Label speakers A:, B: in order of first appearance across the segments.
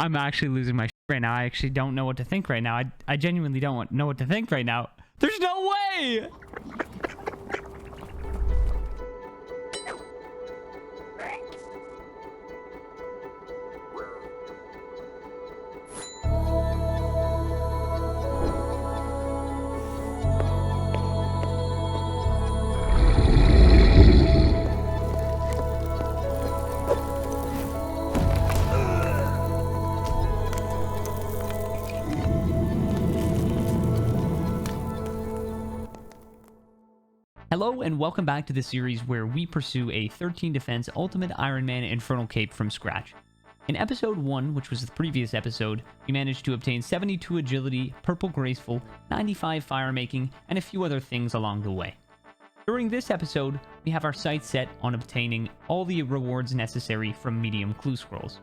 A: I'm actually losing my shit right now. I actually don't know what to think right now. I genuinely don't know what to think right now. There's no way! Hello and welcome back to the series where we pursue a 13 defense Ultimate Iron Man Infernal Cape from scratch. In episode 1, which was the previous episode, we managed to obtain 72 agility, purple graceful, 95 fire making, and a few other things along the way. During this episode, we have our sights set on obtaining all the rewards necessary from medium clue scrolls.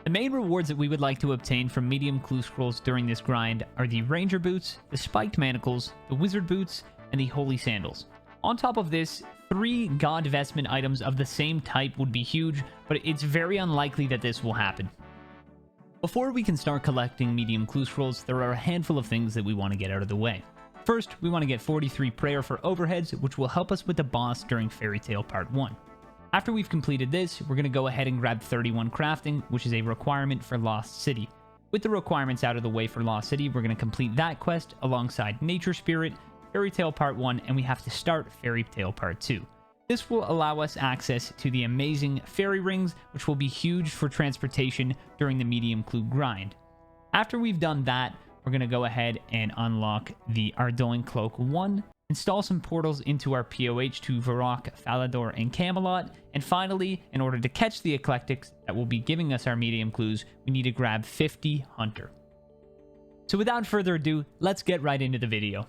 A: The main rewards that we would like to obtain from medium clue scrolls during this grind are the ranger boots, the spiked manacles, the wizard boots, and the holy sandals. On top of this, 3 god vestment items of the same type would be huge, but it's very unlikely that this will happen. Before we can start collecting medium clue scrolls, there are a handful of things that we want to get out of the way. First, we want to get 43 prayer for overheads, which will help us with the boss during Fairy Tale Part 1. After we've completed this, we're going to go ahead and grab 31 crafting, which is a requirement for Lost City. With the requirements out of the way for Lost City, we're going to complete that quest alongside Nature Spirit, Fairy Tale Part 1, and we have to start Fairy Tale Part 2. This will allow us access to the amazing fairy rings, which will be huge for transportation during the medium clue grind. After we've done that, we're going to go ahead and unlock the Ardoin Cloak 1, install some portals into our POH to Varrock, Falador, and Camelot, and finally, in order to catch the Eclectics that will be giving us our medium clues, we need to grab 50 Hunter. So without further ado, let's get right into the video.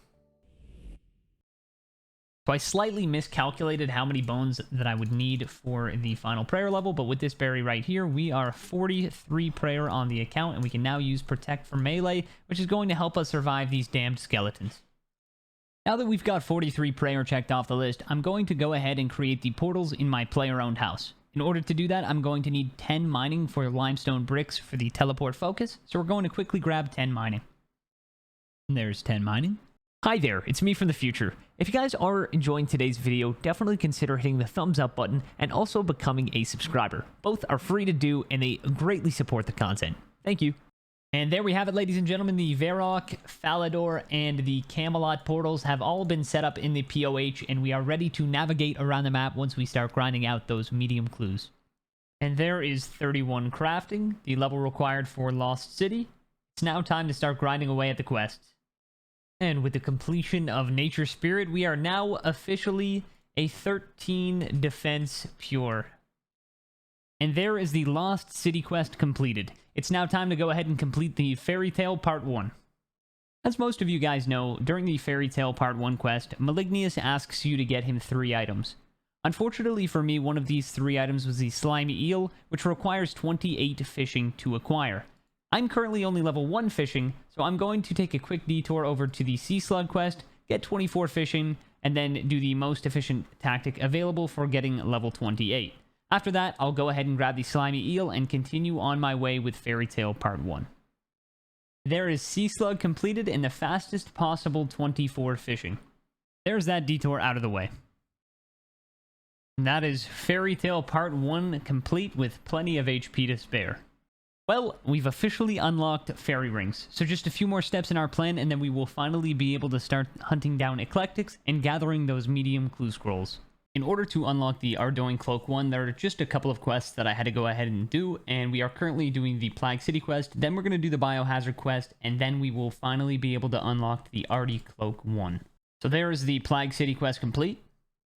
A: So I slightly miscalculated how many bones that I would need for the final prayer level, but with this berry right here, we are 43 prayer on the account, and we can now use Protect for melee, which is going to help us survive these damned skeletons. Now that we've got 43 prayer checked off the list, I'm going to go ahead and create the portals in my player-owned house. In order to do that, I'm going to need 10 mining for limestone bricks for the teleport focus, so we're going to quickly grab 10 mining. And there's 10 mining. Hi there, it's me from the future. If you guys are enjoying today's video, definitely consider hitting the thumbs up button and also becoming a subscriber. Both are free to do and they greatly support the content. Thank you. And there we have it, ladies and gentlemen. The Varrock, Falador, and the Camelot portals have all been set up in the POH, and we are ready to navigate around the map once we start grinding out those medium clues. And there is 31 crafting, the level required for Lost City. It's now time to start grinding away at the quests. And with the completion of Nature Spirit, we are now officially a 13 defense pure. And there is the Lost City quest completed. It's now time to go ahead and complete the Fairy Tale Part 1. As most of you guys know, during the Fairy Tale Part 1 quest, Malignius asks you to get him 3 items. Unfortunately for me, one of these 3 items was the Slimy Eel, which requires 28 fishing to acquire. I'm currently only level 1 fishing, so I'm going to take a quick detour over to the Sea Slug quest, get 24 fishing, and then do the most efficient tactic available for getting level 28. After that, I'll go ahead and grab the Slimy Eel and continue on my way with Fairy Tale Part 1. There is Sea Slug completed in the fastest possible 24 fishing. There's that detour out of the way. And that is Fairy Tale Part 1 complete with plenty of HP to spare. Well, we've officially unlocked fairy rings, so just a few more steps in our plan and then we will finally be able to start hunting down Eclectics and gathering those medium clue scrolls. In order to unlock the Ardoin Cloak 1, there are just a couple of quests that I had to go ahead and do, and we are currently doing the Plague City quest, then we're going to do the Biohazard quest, and then we will finally be able to unlock the Ardy Cloak 1. So there is the Plague City quest complete.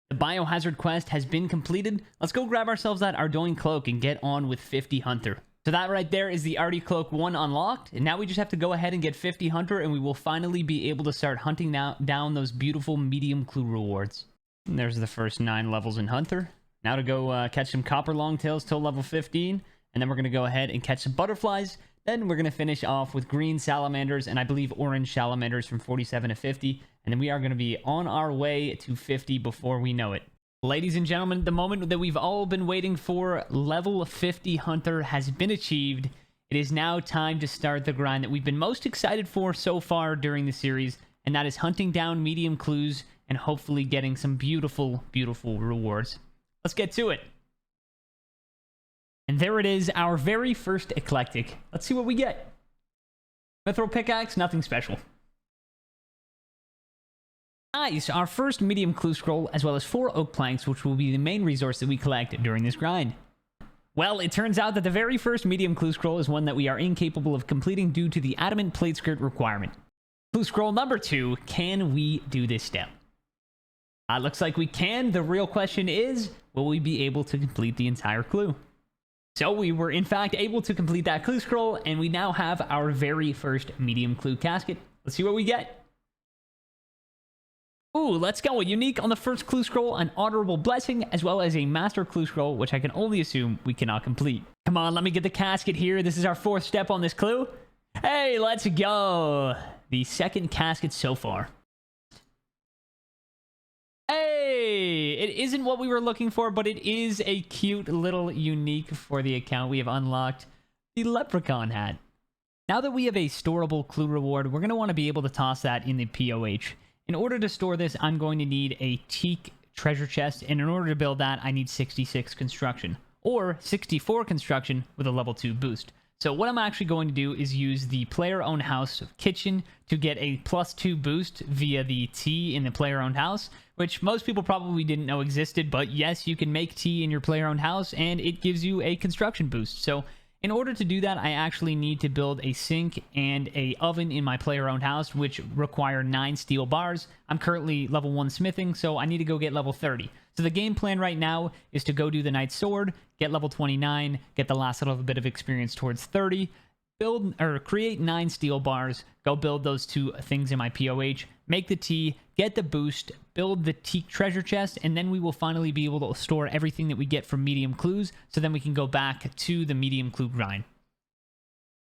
A: The Biohazard quest has been completed. Let's go grab ourselves that Ardoin Cloak and get on with 50 Hunter. So that right there is the Ardy Cloak 1 unlocked, and now we just have to go ahead and get 50 Hunter, and we will finally be able to start hunting down those beautiful medium clue rewards. And there's the first 9 levels in Hunter. Now to go catch some Copper Longtails till level 15, and then we're going to go ahead and catch some butterflies. Then we're going to finish off with green salamanders, and I believe orange salamanders from 47 to 50, and then we are going to be on our way to 50 before we know it. Ladies and gentlemen, the moment that we've all been waiting for, level 50 Hunter has been achieved. It is now time to start the grind that we've been most excited for so far during the series, and that is hunting down medium clues and hopefully getting some beautiful, beautiful rewards. Let's get to it. And there it is, our very first eclectic. Let's see what we get. Mithril pickaxe, nothing special. Nice, our first medium clue scroll, as well as 4 oak planks, which will be the main resource that we collect during this grind. Well, it turns out that the very first medium clue scroll is one that we are incapable of completing due to the adamant plate skirt requirement. Clue scroll number 2, can we do this step? Looks like we can. The real question is, will we be able to complete the entire clue? So we were in fact able to complete that clue scroll, and we now have our very first medium clue casket. Let's see what we get. Ooh, let's go. A unique on the first clue scroll, an honorable blessing, as well as a master clue scroll, which I can only assume we cannot complete. Come on, let me get the casket here. This is our 4th step on this clue. Hey, let's go. The second casket so far. Hey, it isn't what we were looking for, but it is a cute little unique for the account. We have unlocked the leprechaun hat. Now that we have a storable clue reward, we're going to want to be able to toss that in the POH. In order to store this, I'm going to need a teak treasure chest, and in order to build that, I need 66 construction, or 64 construction with a level 2 boost. So what I'm actually going to do is use the player-owned house kitchen to get a +2 boost via the tea in the player-owned house, which most people probably didn't know existed, but yes, you can make tea in your player-owned house, and it gives you a construction boost. So in order to do that, I actually need to build a sink and a oven in my player-owned house, which require 9 steel bars. I'm currently level 1 smithing, so I need to go get level 30. So the game plan right now is to go do the Knight's Sword, get level 29, get the last little bit of experience towards 30, build or create 9 steel bars, go build those 2 things in my POH, make the tea, get the boost, build the teak treasure chest, and then we will finally be able to store everything that we get from medium clues, so then we can go back to the medium clue grind.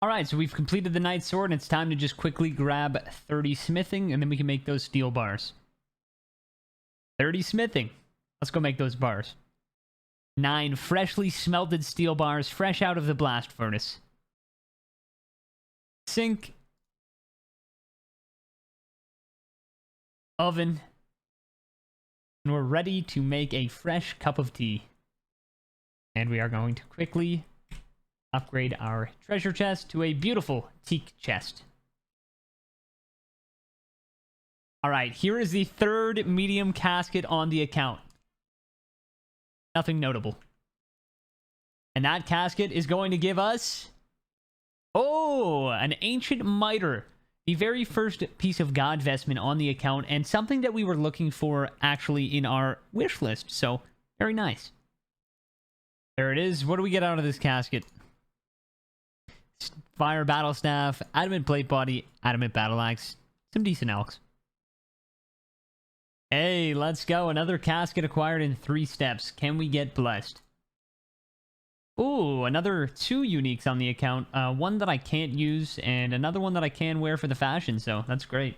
A: Alright, so we've completed the Knight's Sword, and it's time to just quickly grab 30 smithing, and then we can make those steel bars. 30 smithing. Let's go make those bars. 9 freshly smelted steel bars, fresh out of the blast furnace. Sink. Oven. And we're ready to make a fresh cup of tea. And we are going to quickly upgrade our treasure chest to a beautiful teak chest. Alright, here is the 3rd medium casket on the account. Nothing notable. And that casket is going to give us... oh, an ancient miter. The very first piece of god vestment on the account, and something that we were looking for actually in our wish list. So, very nice. There it is. What do we get out of this casket? Fire battle staff, adamant plate body, adamant battle axe, some decent elks. Hey, let's go. Another casket acquired in 3 steps. Can we get blessed? Ooh, another 2 uniques on the account. One that I can't use, and another one that I can wear for the fashion, so that's great.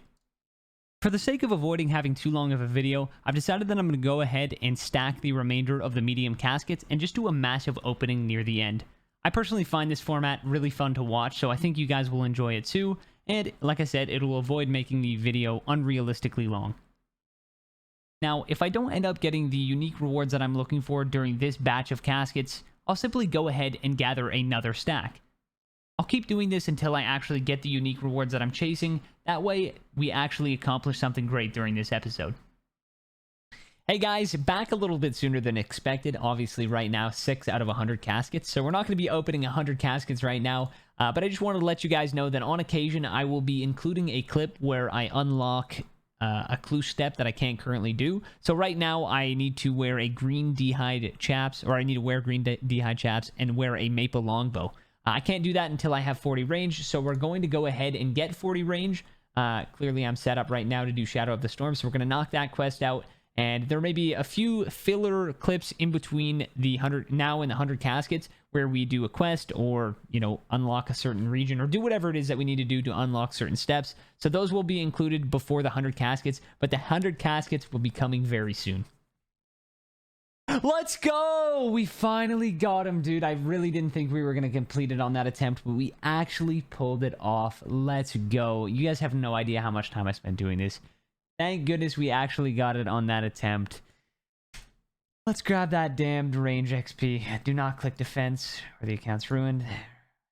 A: For the sake of avoiding having too long of a video, I've decided that I'm going to go ahead and stack the remainder of the medium caskets and just do a massive opening near the end. I personally find this format really fun to watch, so I think you guys will enjoy it too, and like I said, it will avoid making the video unrealistically long. Now, if I don't end up getting the unique rewards that I'm looking for during this batch of caskets, I'll simply go ahead and gather another stack. I'll keep doing this until I actually get the unique rewards that I'm chasing. That way, we actually accomplish something great during this episode. Hey guys, back a little bit sooner than expected. Obviously, right now, 6 out of 100 caskets. So we're not going to be opening 100 caskets right now. But I just wanted to let you guys know that on occasion, I will be including a clip where I unlock a clue step that I can't currently do. So right now I need to wear a green d'hide chaps, or I need to wear green d'hide chaps and wear a maple longbow. I can't do that until I have 40 range, so we're going to go ahead and get 40 range. Clearly I'm set up right now to do Shadow of the Storm, so we're going to knock that quest out. And there may be a few filler clips in between the 100 now and the 100 caskets where we do a quest or, you know, unlock a certain region or do whatever it is that we need to do to unlock certain steps. So those will be included before the 100 caskets, but the 100 caskets will be coming very soon. Let's go! We finally got him, dude. I really didn't think we were going to complete it on that attempt, but we actually pulled it off. Let's go. You guys have no idea how much time I spent doing this. Thank goodness we actually got it on that attempt. Let's grab that damned range XP. Do not click defense or the account's ruined.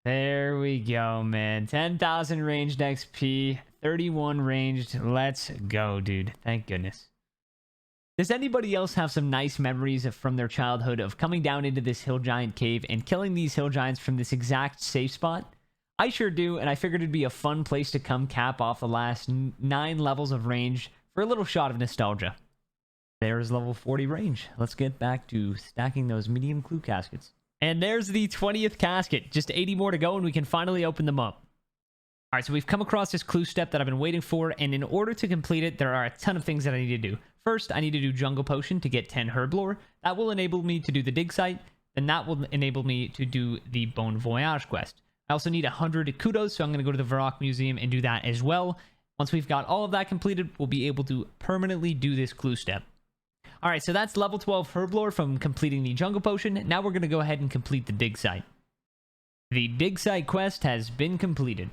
A: There we go, man. 10,000 ranged XP, 31 ranged. Let's go, dude. Thank goodness. Does anybody else have some nice memories from their childhood of coming down into this hill giant cave and killing these hill giants from this exact safe spot? I sure do, and I figured it'd be a fun place to come cap off the last 9 levels of range for a little shot of nostalgia. There's level 40 range. Let's get back to stacking those medium clue caskets. And there's the 20th casket. Just 80 more to go and we can finally open them up. All right, so we've come across this clue step that I've been waiting for, and in order to complete it, there are a ton of things that I need to do. First, I need to do Jungle Potion to get 10 Herb Lore. That will enable me to do the dig site, and that will enable me to do the Bon Voyage quest. I also need 100 kudos, so I'm going to go to the Varrock Museum and do that as well. Once we've got all of that completed, we'll be able to permanently do this clue step. All right, so that's level 12 Herb Lore from completing the Jungle Potion. Now we're going to go ahead and complete the dig site. The dig site quest has been completed.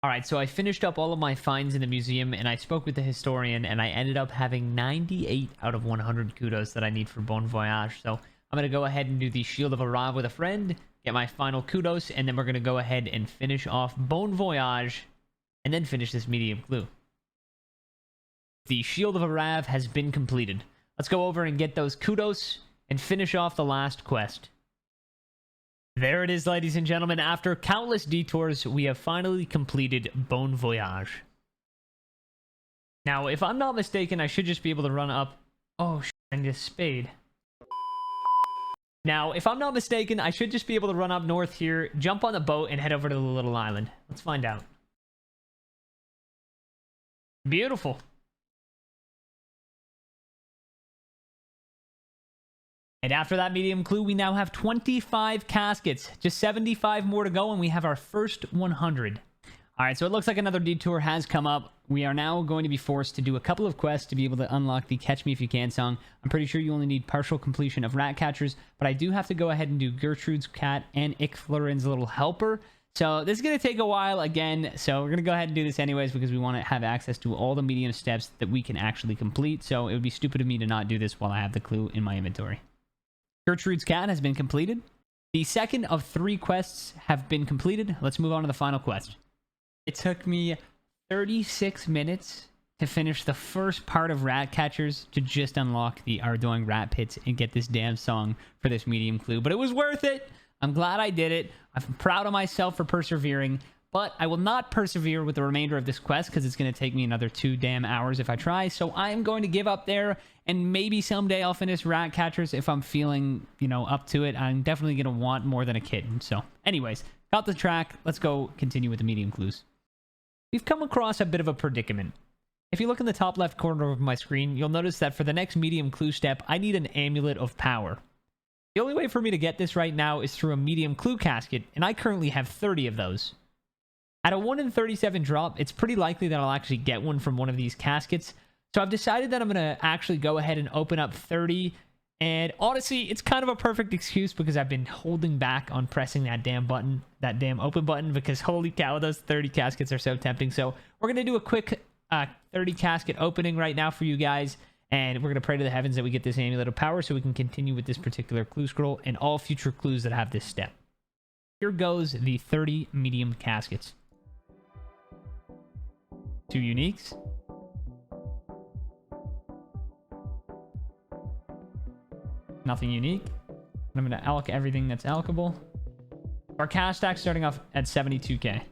A: All right, so I finished up all of my finds in the museum, and I spoke with the historian, and I ended up having 98 out of 100 kudos that I need for Bon Voyage. So I'm going to go ahead and do the Shield of Arav with a friend, get my final kudos, and then we're going to go ahead and finish off Bon Voyage, and then finish this medium clue. The Shield of Arav has been completed. Let's go over and get those kudos and finish off the last quest. There it is, ladies and gentlemen. After countless detours, we have finally completed Bon Voyage. Now, if I'm not mistaken, I should just be able to run up... Oh, shit, I need a spade. Now, if I'm not mistaken, I should just be able to run up north here, jump on the boat, and head over to the little island. Let's find out. Beautiful. And after that medium clue, we now have 25 caskets. Just 75 more to go, and we have our first 100. All right, so it looks like another detour has come up. We are now going to be forced to do a couple of quests to be able to unlock the Catch Me If You Can song. I'm pretty sure you only need partial completion of rat catchers, but I do have to go ahead and do Gertrude's cat and Ickflorin's little helper. So this is going to take a while again, so we're going to go ahead and do this anyways because we want to have access to all the medium steps that we can actually complete. So it would be stupid of me to not do this while I have the clue in my inventory. Gertrude's cat has been completed. The second of 3 quests have been completed. Let's move on to the final quest. It took me 36 minutes to finish the first part of Rat Catchers to just unlock the Ardoing Rat Pits and get this damn song for this medium clue. But it was worth it. I'm glad I did it. I'm proud of myself for persevering. But I will not persevere with the remainder of this quest because it's going to take me another 2 damn hours if I try. So I am going to give up there, and maybe someday I'll finish Rat Catchers if I'm feeling, you know, up to it. I'm definitely going to want more than a kitten. So anyways, got the track. Let's go continue with the medium clues. We've come across a bit of a predicament. If you look in the top left corner of my screen, you'll notice that for the next medium clue step, I need an Amulet of Power. The only way for me to get this right now is through a medium clue casket, and I currently have 30 of those. At a 1 in 37 drop, it's pretty likely that I'll actually get one from one of these caskets. So I've decided that I'm going to actually go ahead and open up 30. And honestly, it's kind of a perfect excuse because I've been holding back on pressing that damn button, that damn open button, because holy cow, those 30 caskets are so tempting. So we're going to do a quick 30 casket opening right now for you guys. And we're going to pray to the heavens that we get this Amulet of Power so we can continue with this particular clue scroll and all future clues that have this step. Here goes the 30 medium caskets. 2 uniques. Nothing unique. I'm going to alch everything that's alchable. Our cash stack starting off at 72k.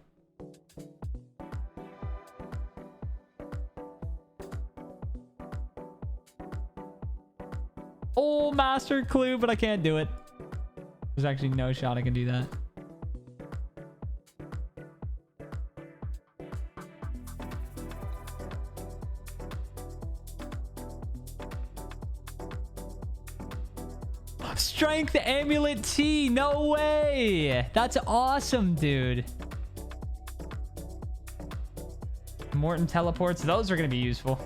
A: Oh, master clue, but I can't do it. There's actually no shot I can do that. Strength Amulet T. No way. That's awesome, dude. Morton teleports. Those are going to be useful.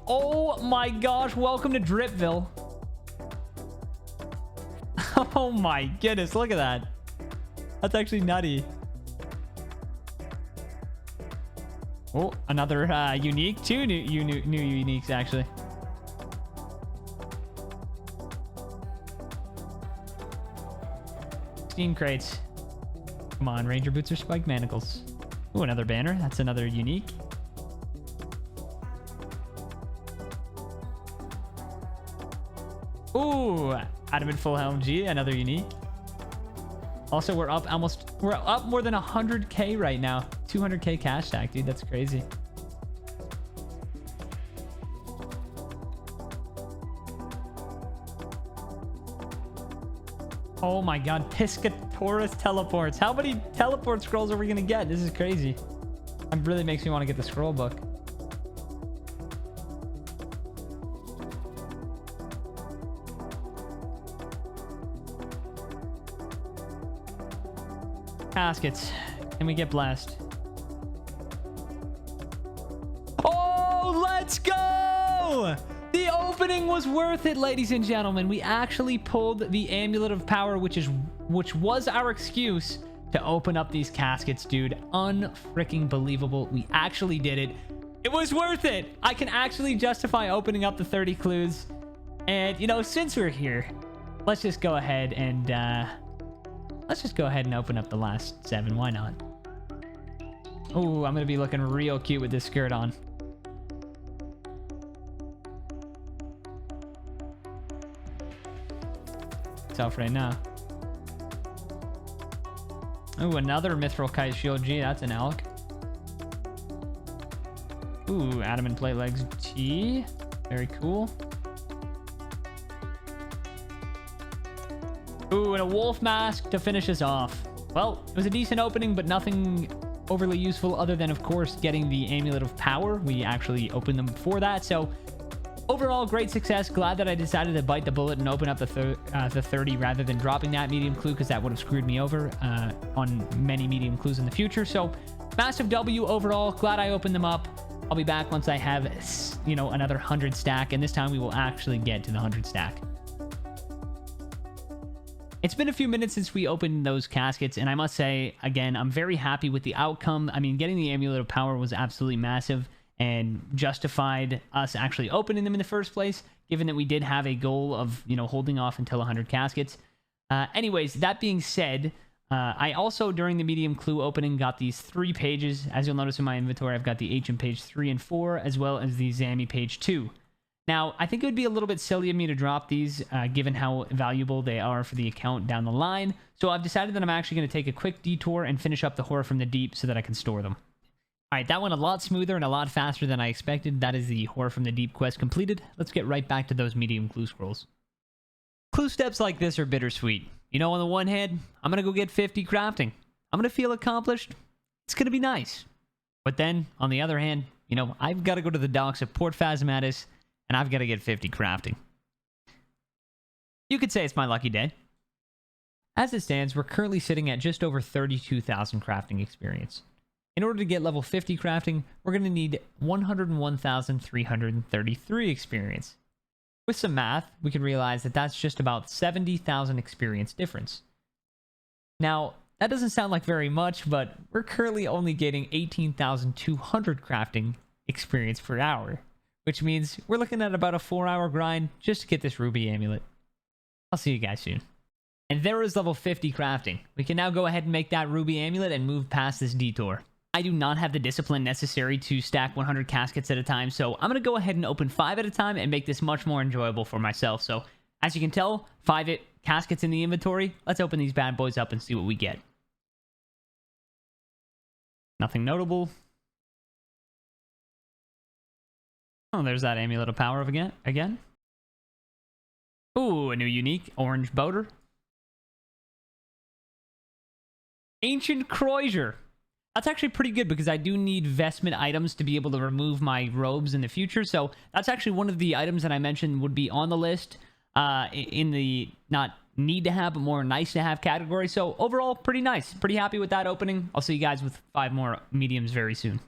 A: Oh my gosh, welcome to Dripville. Oh my goodness, look at that. That's actually nutty. Oh, another unique. Two new uniques, actually. Steam crates. Come on, Ranger boots or spiked manacles. Oh, another banner. That's another unique. Ooh, Adamant Full Helm G, another unique. Also, we're up more than 100k right now. 200k cash stack, dude. That's crazy. Oh my god, Piscatorus teleports. How many teleport scrolls are we gonna get? This is crazy. It really makes me want to get the scroll book. Caskets. Can we get blessed? Oh, let's go! The opening was worth it, ladies and gentlemen. We actually pulled the Amulet of Power, which was our excuse to open up these caskets, dude. Unfreaking believable. We actually did it. It was worth it. I can actually justify opening up the 30 clues. And, you know, since we're here, let's just go ahead and open up the last 7. Why not? Oh, I'm gonna be looking real cute with this skirt on. It's off right now. Oh, another Mithril Kite Shield. Gee, that's an elk. Ooh, Adamant Plate Legs T. Very cool. Ooh, and a wolf mask to finish us off. Well, it was a decent opening, but nothing overly useful other than, of course, getting the Amulet of Power. We actually opened them for that. So overall, great success. Glad that I decided to bite the bullet and open up the 30 rather than dropping that medium clue, because that would have screwed me over on many medium clues in the future. So massive W overall. Glad I opened them up. I'll be back once I have, you know, another 100 stack, and this time we will actually get to the 100 stack. It's been a few minutes since we opened those caskets, and I must say, again, I'm very happy with the outcome. I mean, getting the Amulet of Power was absolutely massive and justified us actually opening them in the first place, given that we did have a goal of, you know, holding off until 100 caskets. Anyways, that being said, I also, during the medium clue opening, got these 3 pages. As you'll notice in my inventory, I've got the HM page 3 and 4, as well as the Zammy page 2. Now, I think it would be a little bit silly of me to drop these, given how valuable they are for the account down the line. So I've decided that I'm actually going to take a quick detour and finish up the Horror from the Deep so that I can store them. All right, that went a lot smoother and a lot faster than I expected. That is the Horror from the Deep quest completed. Let's get right back to those medium clue scrolls. Clue steps like this are bittersweet. You know, on the one hand, I'm going to go get 50 crafting. I'm going to feel accomplished. It's going to be nice. But then, on the other hand, you know, I've got to go to the docks at Port Phasmatis, and I've got to get 50 crafting. You could say it's my lucky day. As it stands, we're currently sitting at just over 32,000 crafting experience. In order to get level 50 crafting, we're going to need 101,333 experience. With some math, we can realize that that's just about 70,000 experience difference. Now, that doesn't sound like very much, but we're currently only getting 18,200 crafting experience per hour, which means we're looking at about a 4-hour grind just to get this ruby amulet. I'll see you guys soon. And there is level 50 crafting. We can now go ahead and make that ruby amulet and move past this detour. I do not have the discipline necessary to stack 100 caskets at a time, so I'm going to go ahead and open 5 at a time and make this much more enjoyable for myself. So, as you can tell, 5 caskets in the inventory. Let's open these bad boys up and see what we get. Nothing notable. Oh, there's that Amulet of Power again. Ooh, a new unique, Orange Boater. Ancient Crozier. That's actually pretty good because I do need vestment items to be able to remove my robes in the future. So that's actually one of the items that I mentioned would be on the list in the not need to have, but more nice to have category. So overall, pretty nice. Pretty happy with that opening. I'll see you guys with 5 more mediums very soon.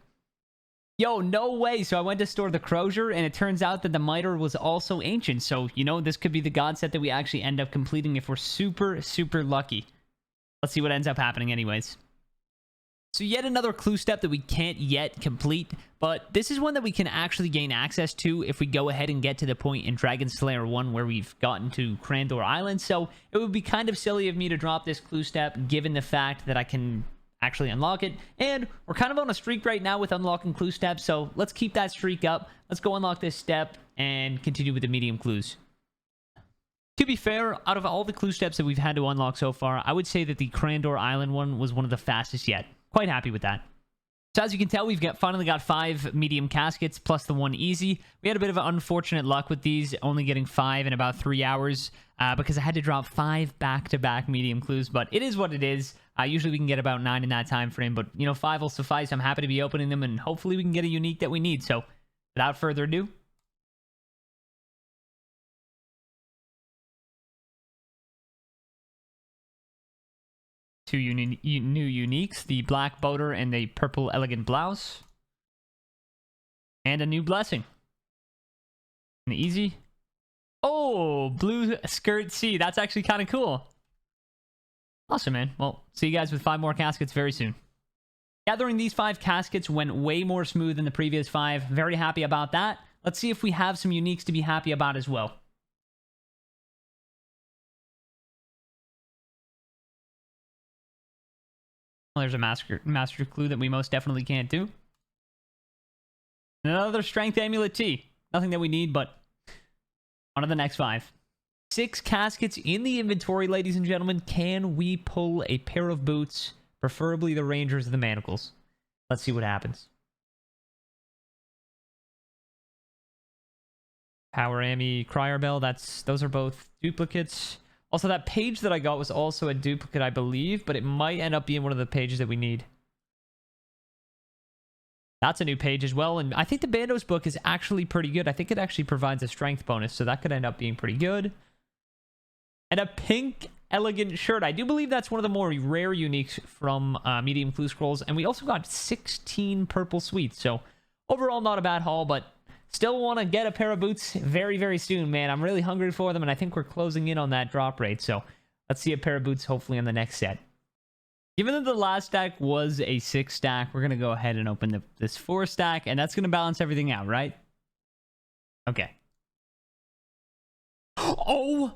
A: Yo, no way. So I went to store the Crozier, and it turns out that the Miter was also ancient. So, you know, this could be the god set that we actually end up completing if we're super, super lucky. Let's see what ends up happening anyways. So yet another clue step that we can't yet complete, but this is one that we can actually gain access to if we go ahead and get to the point in Dragon Slayer 1 where we've gotten to Crandor Island. So it would be kind of silly of me to drop this clue step given the fact that I can actually unlock it. And we're kind of on a streak right now with unlocking clue steps, so let's keep that streak up. Let's go unlock this step and continue with the medium clues. To be fair, out of all the clue steps that we've had to unlock so far, I would say that the Crandor Island one was one of the fastest yet. Quite happy with that. So as you can tell, we've finally got 5 medium caskets plus the 1 easy. We had a bit of unfortunate luck with these, only getting 5 in about 3 hours because I had to drop 5 back-to-back medium clues, but it is what it is. Usually we can get about 9 in that time frame, but you know, 5 will suffice. I'm happy to be opening them, and hopefully we can get a unique that we need. So without further ado, two new uniques, the black boater and the purple elegant blouse. And a new blessing. An easy. Oh, blue skirt C. That's actually kind of cool. Awesome, man. Well, see you guys with 5 more caskets very soon. Gathering these 5 caskets went way more smooth than the previous 5. Very happy about that. Let's see if we have some uniques to be happy about as well. Well, there's a master clue that we most definitely can't do. Another strength amulet T. Nothing that we need, but on to the next 5. 6 caskets in the inventory, ladies and gentlemen. Can we pull a pair of boots? Preferably the Rangers or the Manacles. Let's see what happens. Power Ammy, Crier Bell. Those are both duplicates. Also, that page that I got was also a duplicate, I believe, but it might end up being one of the pages that we need. That's a new page as well, and I think the Bandos book is actually pretty good. I think it actually provides a strength bonus, so that could end up being pretty good. And a pink elegant shirt. I do believe that's one of the more rare uniques from Medium Clue Scrolls, and we also got 16 purple sweets, so overall not a bad haul, but still want to get a pair of boots very, very soon, man. I'm really hungry for them, and I think we're closing in on that drop rate. So let's see a pair of boots hopefully on the next set. Given that the last stack was a 6 stack, we're going to go ahead and open this 4 stack, and that's going to balance everything out, right? Okay. Oh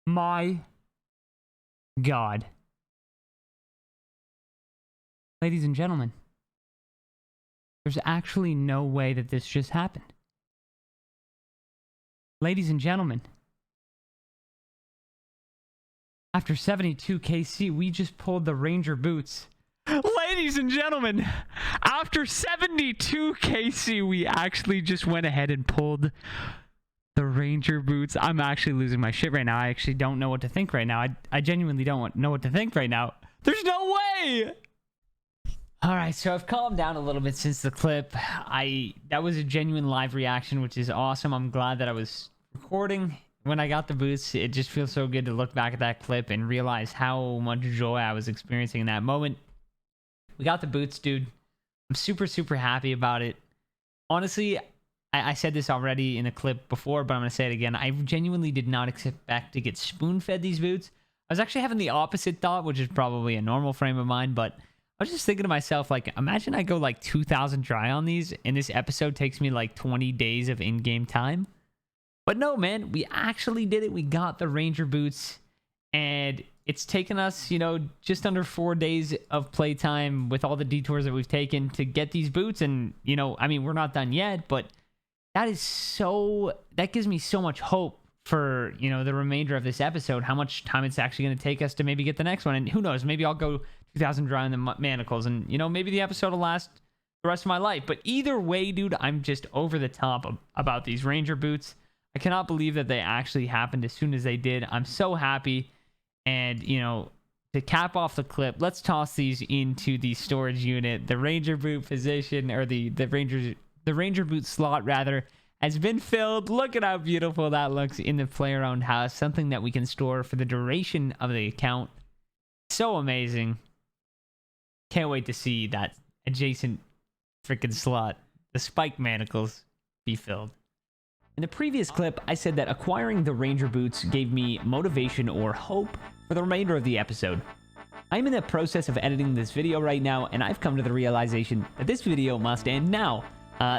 A: my God. Ladies and gentlemen. There's actually no way that this just happened. Ladies and gentlemen, after 72 KC, we just pulled the Ranger boots. Ladies and gentlemen, after 72 KC, we actually just went ahead and pulled the Ranger boots. I'm actually losing my shit right now. I actually don't know what to think right now. I genuinely don't know what to think right now. There's no way! Alright, so I've calmed down a little bit since the clip. That was a genuine live reaction, which is awesome. I'm glad that I was recording. When I got the boots, it just feels so good to look back at that clip and realize how much joy I was experiencing in that moment. We got the boots, dude. I'm super, super happy about it. Honestly, I said this already in a clip before, but I'm going to say it again. I genuinely did not expect to get spoon-fed these boots. I was actually having the opposite thought, which is probably a normal frame of mind, but I was just thinking to myself, like, imagine I go like 2,000 dry on these, and this episode takes me like 20 days of in-game time. But no, man, we actually did it. We got the Ranger boots, and it's taken us, you know, just under 4 days of playtime with all the detours that we've taken to get these boots. And, you know, I mean, we're not done yet, but that gives me so much hope for, you know, the remainder of this episode, how much time it's actually going to take us to maybe get the next one. And who knows, maybe I'll go 2,000 dry on the manacles, and, you know, maybe the episode will last the rest of my life. But either way, dude, I'm just over the top about these Ranger boots. I cannot believe that they actually happened as soon as they did. I'm so happy. And, you know, to cap off the clip, let's toss these into the storage unit. The Ranger boot position, or the Ranger boot slot rather, has been filled. Look at how beautiful that looks in the player-owned house. Something that we can store for the duration of the account. So amazing. Can't wait to see that adjacent freaking slot. The spike manacles be filled. In the previous clip, I said that acquiring the Ranger boots gave me motivation or hope for the remainder of the episode. I'm in the process of editing this video right now, and I've come to the realization that this video must end now.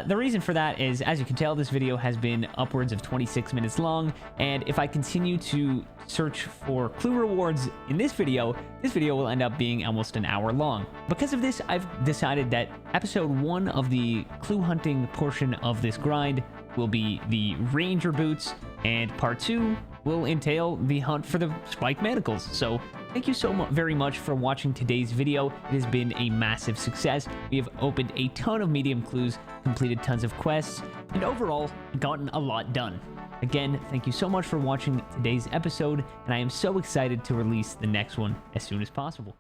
A: The reason for that is, as you can tell, this video has been upwards of 26 minutes long, and if I continue to search for clue rewards in this video will end up being almost an hour long. Because of this, I've decided that episode 1 of the clue hunting portion of this grind will be the Ranger boots, and part 2 will entail the hunt for the spike manacles. So thank you so very much for watching today's video. It has been a massive success. We have opened a ton of medium clues, completed tons of quests, and overall gotten a lot done. Again, thank you so much for watching today's episode, and I am so excited to release the next one as soon as possible.